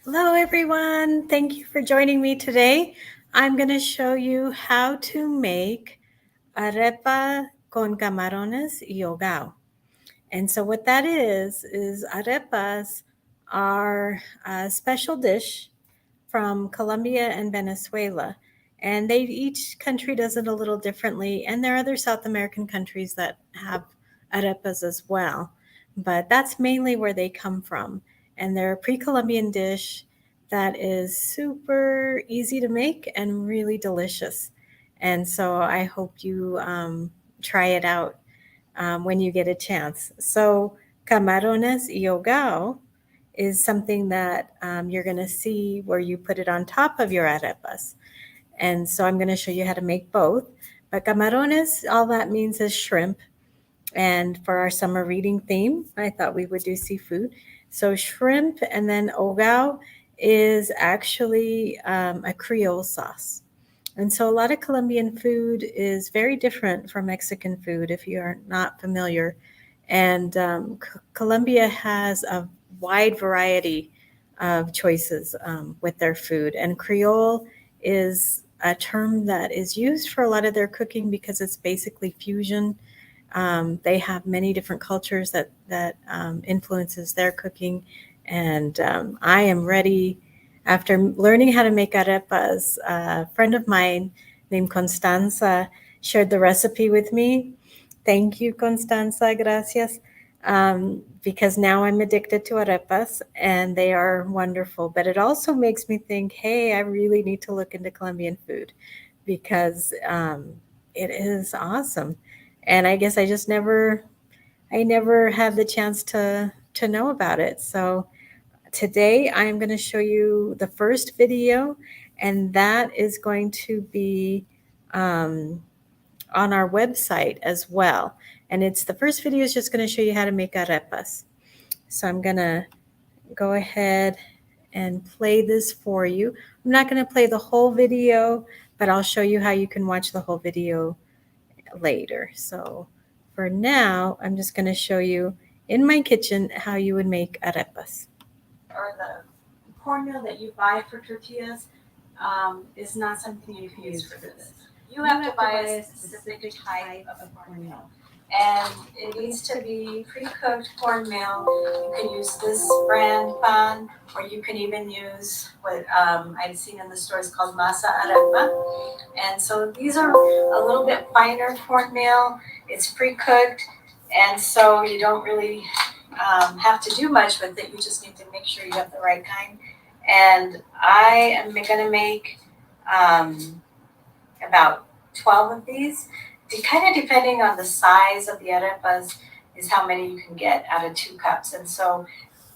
Hello, everyone. Thank you for joining me today. I'm going to show you how to make arepa con camarones y hogao. And so, what that is arepas are a special dish from Colombia and Venezuela. And each country does it a little differently. And there are other South American countries that have arepas as well. But that's mainly where they come from. And they're a pre Columbian dish that is super easy to make and really delicious. And so I hope you try it out when you get a chance. So, Camarones y Hogao is something that you're going to see where you put it on top of your arepas. And so I'm going to show you how to make both. But camarones, all that means is shrimp. And for our summer reading theme, I thought we would do seafood. So shrimp, and then hogao is actually a creole sauce. And so a lot of Colombian food is very different from Mexican food if you are not familiar. And Colombia has a wide variety of choices with their food. And Creole is a term that is used for a lot of their cooking because it's basically fusion. They have many different cultures that influences their cooking, and I am ready. After learning how to make arepas, a friend of mine named Constanza shared the recipe with me. Thank you, Constanza. Gracias. Because now I'm addicted to arepas and they are wonderful. But it also makes me think, hey, I really need to look into Colombian food because it is awesome. And I guess I never had the chance to know about it. So today I'm going to show you the first video, and that is going to be um, on our website as well. And it's the first video is just going to show you how to make arepas. So I'm going to go ahead and play this for you. I'm not going to play the whole video, but I'll show you how you can watch the whole video later. So for now, I'm just going to show you in my kitchen how you would make arepas. Or the cornmeal that you buy for tortillas is not something you can use for this. You have to buy a specific type of cornmeal. And it needs to be pre-cooked cornmeal. You can use this brand pan, or you can even use what I've seen in the stores called masa arepa. And so these are a little bit finer cornmeal. It's pre-cooked, and so you don't really have to do much with it. You just need to make sure you have the right kind. And I am going to make about 12 of these. Kind of depending on the size of the arepas is how many you can get out of 2 cups. And so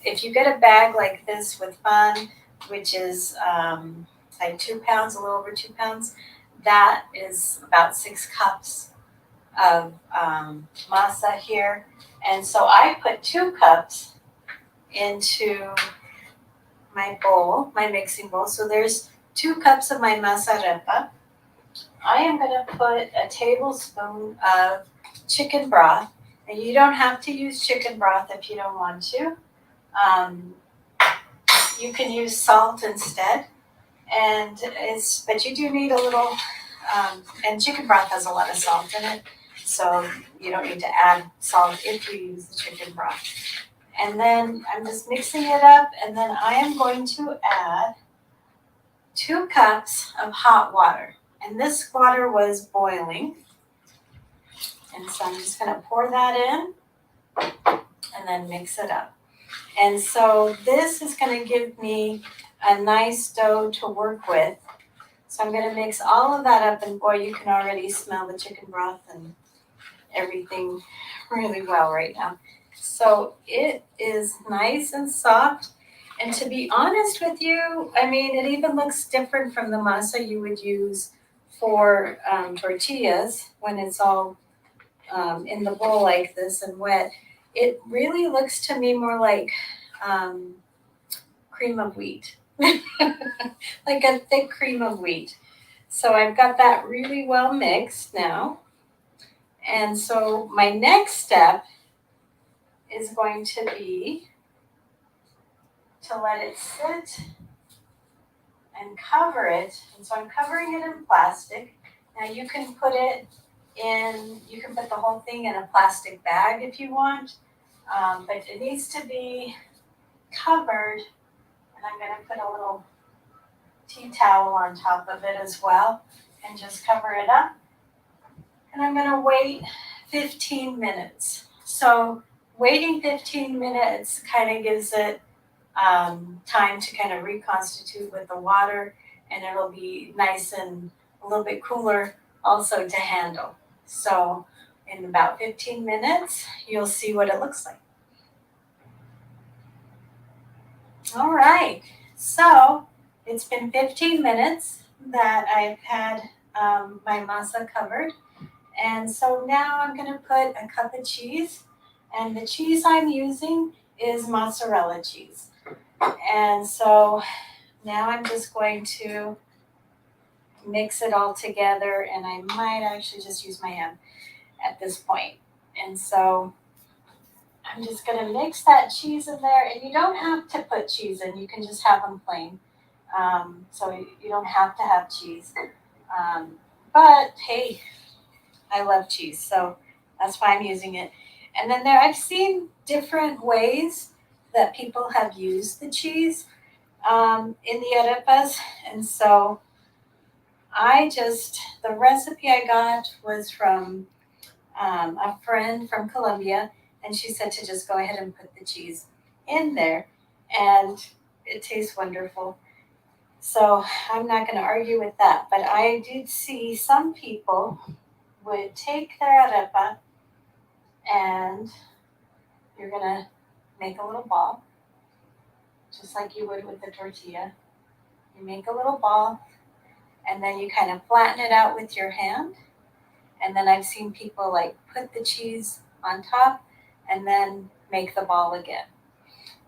if you get a bag like this with pan, which is like 2 pounds, a little over 2 pounds, that is about 6 cups of masa here. And so I put 2 cups into my bowl, my mixing bowl. So there's 2 cups of my masa arepa. I am going to put a tablespoon of chicken broth. And you don't have to use chicken broth if you don't want to. You can use salt instead. But you do need a little, and chicken broth has a lot of salt in it. So you don't need to add salt if you use the chicken broth. And then I'm just mixing it up, and then I am going to add 2 cups of hot water. And this water was boiling. And so I'm just going to pour that in and then mix it up. And so this is going to give me a nice dough to work with. So I'm going to mix all of that up, and boy, you can already smell the chicken broth and everything really well right now. So it is nice and soft. And to be honest with you, I mean, it even looks different from the masa you would use for tortillas when it's all in the bowl like this and wet. It really looks to me more like cream of wheat, like a thick cream of wheat. So I've got that really well mixed now. And so my next step is going to be to let it sit and cover it. And so I'm covering it in plastic. Now you can put it in, you can put the whole thing in a plastic bag if you want, but it needs to be covered. And I'm going to put a little tea towel on top of it as well and just cover it up. And I'm going to wait 15 minutes. So waiting 15 minutes kind of gives it time to kind of reconstitute with the water, and it'll be nice and a little bit cooler also to handle. So in about 15 minutes, you'll see what it looks like. All right, so it's been 15 minutes that I've had my masa covered. And so now I'm going to put a cup of cheese. And the cheese I'm using is mozzarella cheese. And so now I'm just going to mix it all together. And I might actually just use my hand at this point. And so I'm just going to mix that cheese in there. And you don't have to put cheese in. You can just have them plain. So you don't have to have cheese. But hey, I love cheese, so that's why I'm using it. And then I've seen different ways that people have used the cheese in the arepas. And so the recipe I got was from a friend from Colombia, and she said to just go ahead and put the cheese in there, and it tastes wonderful. So I'm not going to argue with that, but I did see some people would take their arepa and you're going to make a little ball, just like you would with the tortilla. You make a little ball, and then you kind of flatten it out with your hand. And then I've seen people like put the cheese on top and then make the ball again.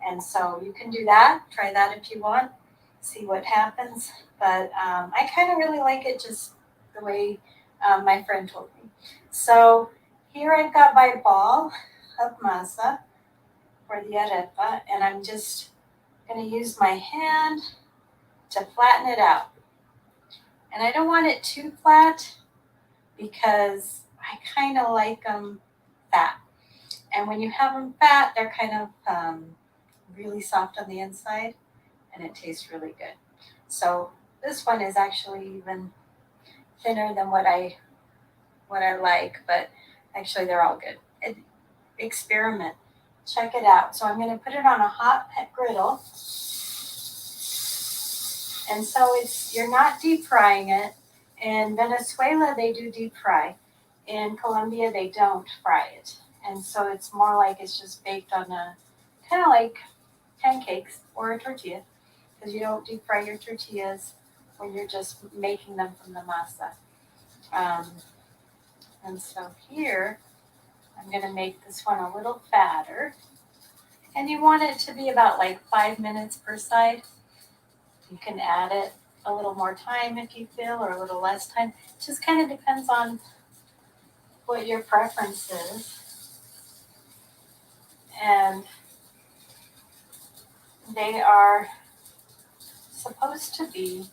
And so you can do that. Try that if you want. See what happens. But I kind of really like it just the way my friend told me. So here I've got my ball of masa for the arepa, and I'm just going to use my hand to flatten it out. And I don't want it too flat because I kind of like them fat. And when you have them fat, they're kind of really soft on the inside, and it tastes really good. So this one is actually even thinner than what I like, but actually they're all good. Experiment, check it out. So I'm going to put it on a hot griddle, and so you're not deep frying it. In Venezuela they do deep fry. In Colombia they don't fry it, and so it's more like it's just baked on a kind of like pancakes or a tortilla, because you don't deep fry your tortillas when you're just making them from the masa. And so here, I'm going to make this one a little fatter. And you want it to be about like 5 minutes per side. You can add it a little more time if you feel, or a little less time. It just kind of depends on what your preference is. And they are supposed to be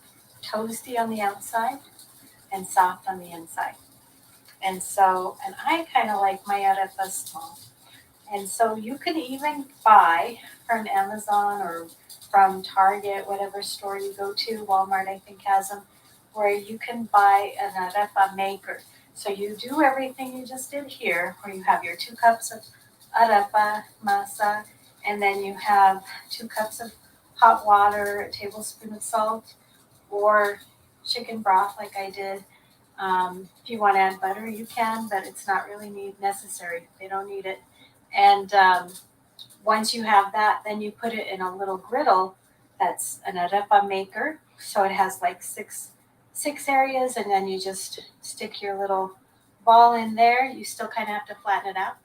toasty on the outside and soft on the inside. And I kind of like my arepas small. And so you can even buy from Amazon or from Target, whatever store you go to, Walmart I think has them, where you can buy an arepa maker. So you do everything you just did here, where you have your 2 cups of arepa masa, and then you have 2 cups of hot water, a tablespoon of salt, or chicken broth like I did. If you want to add butter, you can, but it's not really necessary. They don't need it. And once you have that, then you put it in a little griddle that's an arepa maker. So it has like six areas, and then you just stick your little ball in there. You still kind of have to flatten it out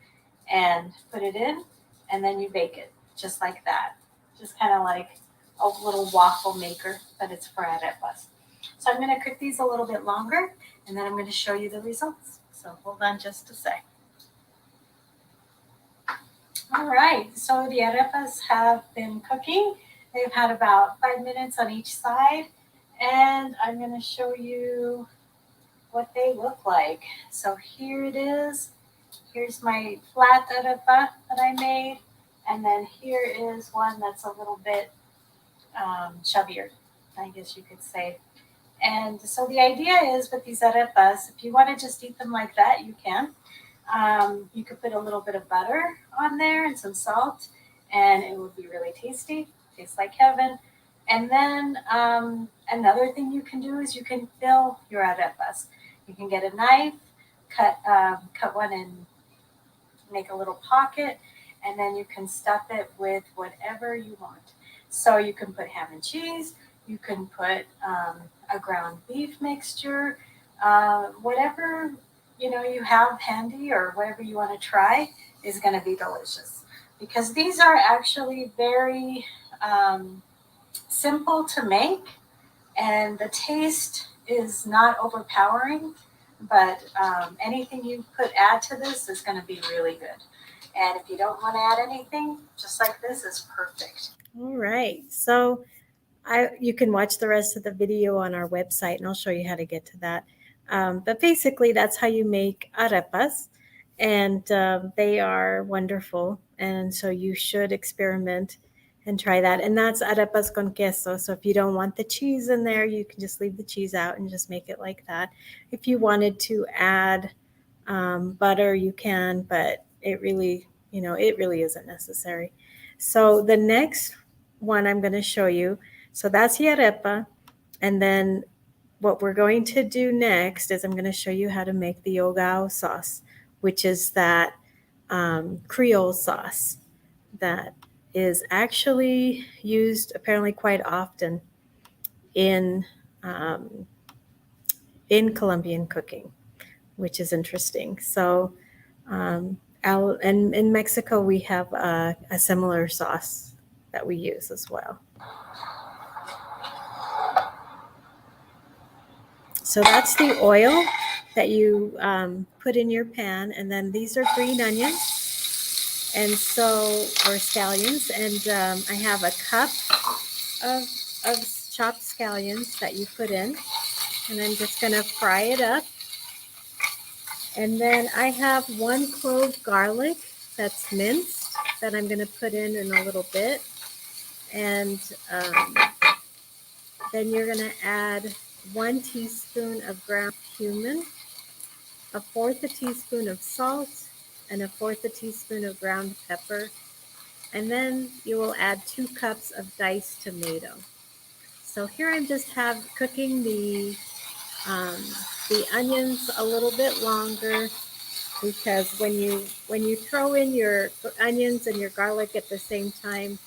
and put it in, and then you bake it just like that. Just kind of like a little waffle maker, but it's for arepas. So I'm going to cook these a little bit longer, and then I'm going to show you the results. So hold on just a sec. All right, so the arepas have been cooking. They've had about 5 minutes on each side, and I'm going to show you what they look like. So here it is. Here's my flat arepa that I made, and then here is one that's a little bit chubbier, I guess you could say. And so the idea is with these arepas, if you want to just eat them like that, you can. You could put a little bit of butter on there and some salt, and it would be really tasty. Tastes like heaven. And then another thing you can do is you can fill your arepas. You can get a knife, cut one and make a little pocket, and then you can stuff it with whatever you want. So you can put ham and cheese, you can put a ground beef mixture, whatever you have handy or whatever you want to try is going to be delicious. Because these are actually very simple to make, and the taste is not overpowering. But anything you add to this is going to be really good. And if you don't want to add anything, just like this is perfect. All right. So you can watch the rest of the video on our website, and I'll show you how to get to that. But basically, that's how you make arepas, and they are wonderful. And so you should experiment and try that. And that's arepas con queso. So if you don't want the cheese in there, you can just leave the cheese out and just make it like that. If you wanted to add butter, you can, but it really isn't necessary. So the next one I'm going to show you, so that's the arepa. And then what we're going to do next is I'm going to show you how to make the Hogao sauce, which is that creole sauce that is actually used apparently quite often in um, in Colombian cooking, which is interesting. So, and in Mexico, we have a similar sauce that we use as well. So that's the oil that you put in your pan, and then these are green onions, and so or scallions, and I have a cup of chopped scallions that you put in, and I'm just going to fry it up. And then I have 1 clove garlic that's minced that I'm going to put in a little bit. And then you're going to add 1 teaspoon of ground cumin, 1/4 a teaspoon of salt, and 1/4 a teaspoon of ground pepper. And then you will add 2 cups of diced tomato. So here I'm just cooking the onions a little bit longer, because when you throw in your onions and your garlic at the same time,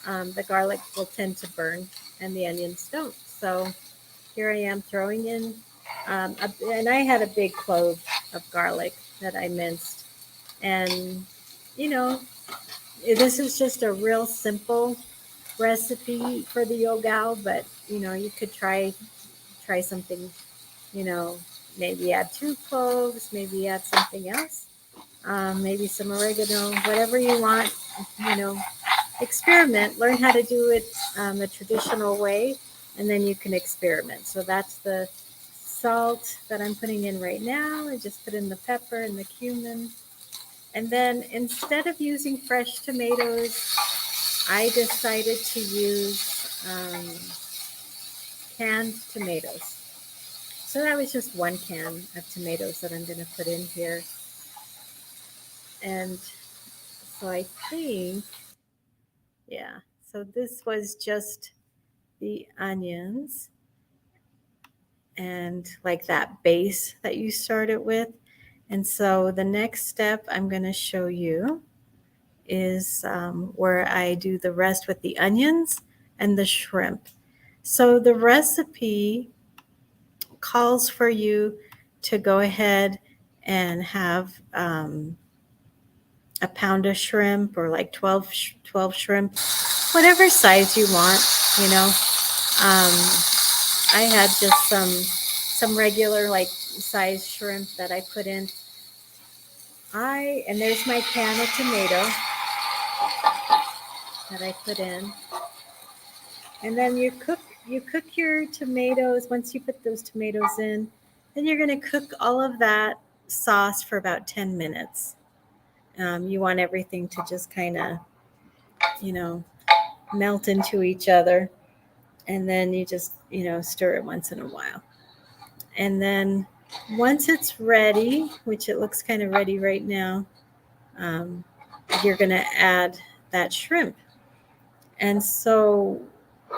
the garlic will tend to burn and the onions don't. So here I am throwing in, and I had a big clove of garlic that I minced. And, this is just a real simple recipe for the Hogao, but, you could try something, you know, maybe add 2 cloves, maybe add something else, maybe some oregano, whatever you want, you know, experiment, learn how to do it the traditional way, and then you can experiment. So that's the salt that I'm putting in right now. I just put in the pepper and the cumin. And then instead of using fresh tomatoes, I decided to use canned tomatoes. So that was just 1 can of tomatoes that I'm going to put in here. And so I think, yeah, so this was just the onions and like that base that you started with. And so the next step I'm going to show you is where I do the rest with the onions and the shrimp. So the recipe calls for you to go ahead and have a pound of shrimp, or like 12 shrimp, whatever size you want, you know. I had just some regular like size shrimp that I put in. And there's my can of tomato that I put in. And then you cook your tomatoes. Once you put those tomatoes in, then you're going to cook all of that sauce for about 10 minutes. You want everything to just kind of, you know, melt into each other. And then you just, stir it once in a while. And then once it's ready, which it looks kind of ready right now, um, you're going to add that shrimp. And so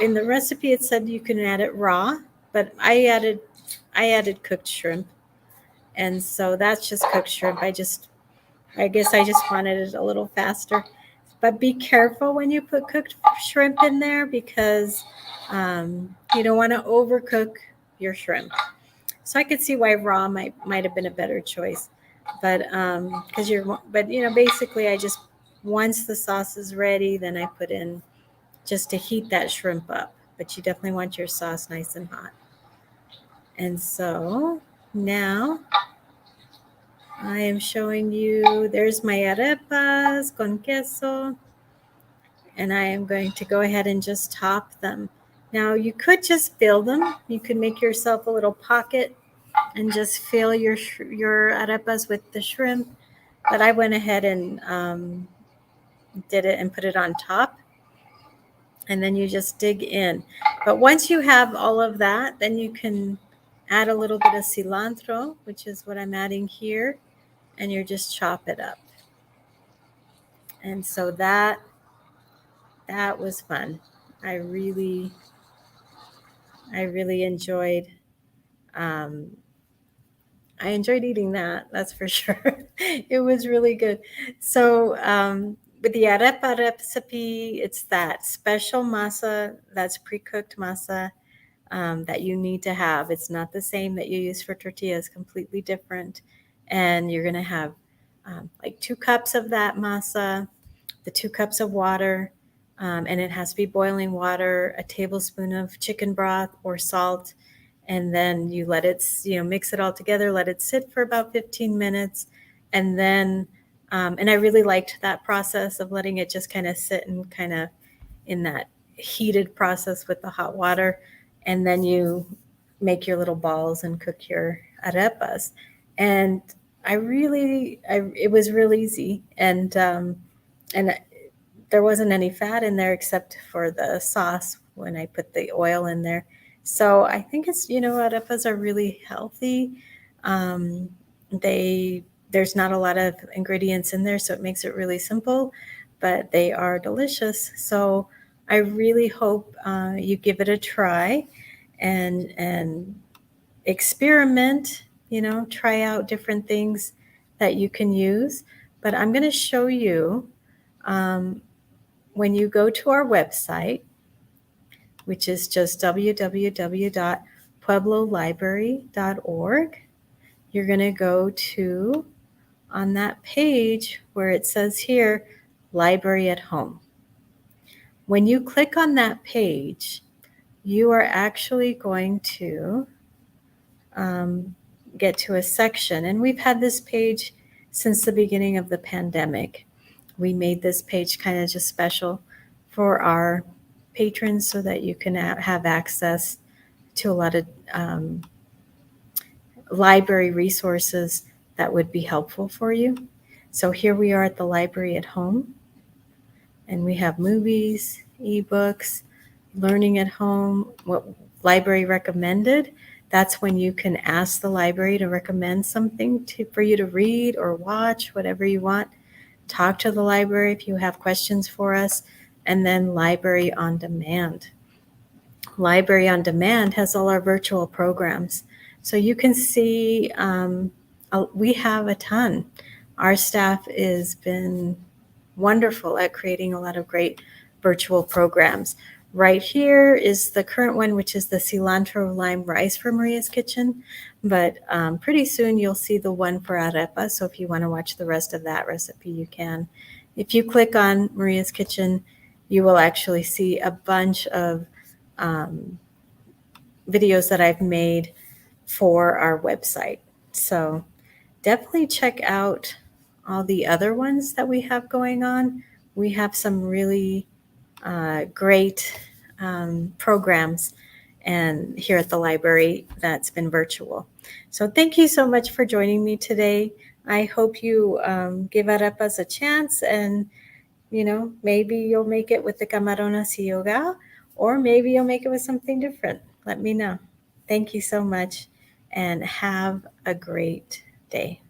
in the recipe it said you can add it raw, but I added cooked shrimp. And so that's just cooked shrimp. I guess I just wanted it a little faster. But be careful when you put cooked shrimp in there because you don't want to overcook your shrimp. So I could see why raw might have been a better choice. But basically I just, once the sauce is ready, then I put in just to heat that shrimp up. But you definitely want your sauce nice and hot. And so now I am showing you, there's my arepas con queso. And I am going to go ahead and just top them. Now you could just fill them. You could make yourself a little pocket and just fill your arepas with the shrimp. But I went ahead and did it and put it on top. And then you just dig in. But once you have all of that, then you can add a little bit of cilantro, which is what I'm adding here, and you just chop it up. And so that was fun. I really enjoyed. Um, I enjoyed eating that. That's for sure. It was really good. So with the arepa recipe, it's that special masa, that's pre-cooked masa that you need to have. It's not the same that you use for tortillas, completely different. And you're going to have like 2 cups of that masa, the 2 cups of water, and it has to be boiling water, a tablespoon of chicken broth or salt, and then you let it, mix it all together, let it sit for about 15 minutes, and then, and I really liked that process of letting it just kind of sit and kind of in that heated process with the hot water, and then you make your little balls and cook your arepas. And it was real easy, and there wasn't any fat in there except for the sauce when I put the oil in there. So I think it's, arepas are really healthy. Um, there's not a lot of ingredients in there, so it makes it really simple, but they are delicious. So I really hope you give it a try and experiment. Try out different things that you can use. But I'm going to show you. When you go to our website, which is just www.pueblolibrary.org, you're going to go to, on that page where it says here, Library at Home. When you click on that page, you are actually going to get to a section, and we've had this page since the beginning of the pandemic. We made this page kind of just special for our patrons so that you can have access to a lot of library resources that would be helpful for you. So here we are at the Library at Home, and we have movies, ebooks, learning at home, what library recommended. That's when you can ask the library to recommend something for you to read or watch, whatever you want. Talk to the library if you have questions for us. And then Library on Demand. Library on Demand has all our virtual programs. So you can see we have a ton. Our staff has been wonderful at creating a lot of great virtual programs. Right here is the current one, which is the cilantro lime rice for Maria's Kitchen. But pretty soon you'll see the one for arepa. So if you want to watch the rest of that recipe, you can. If you click on Maria's Kitchen, you will actually see a bunch of videos that I've made for our website. So definitely check out all the other ones that we have going on. We have some really great programs and here at the library that's been virtual. So thank you so much for joining me today. I hope you give arepas a chance, and maybe you'll make it with the Camarones y Hogao, or maybe you'll make it with something different. Let me know. Thank you so much, and have a great day.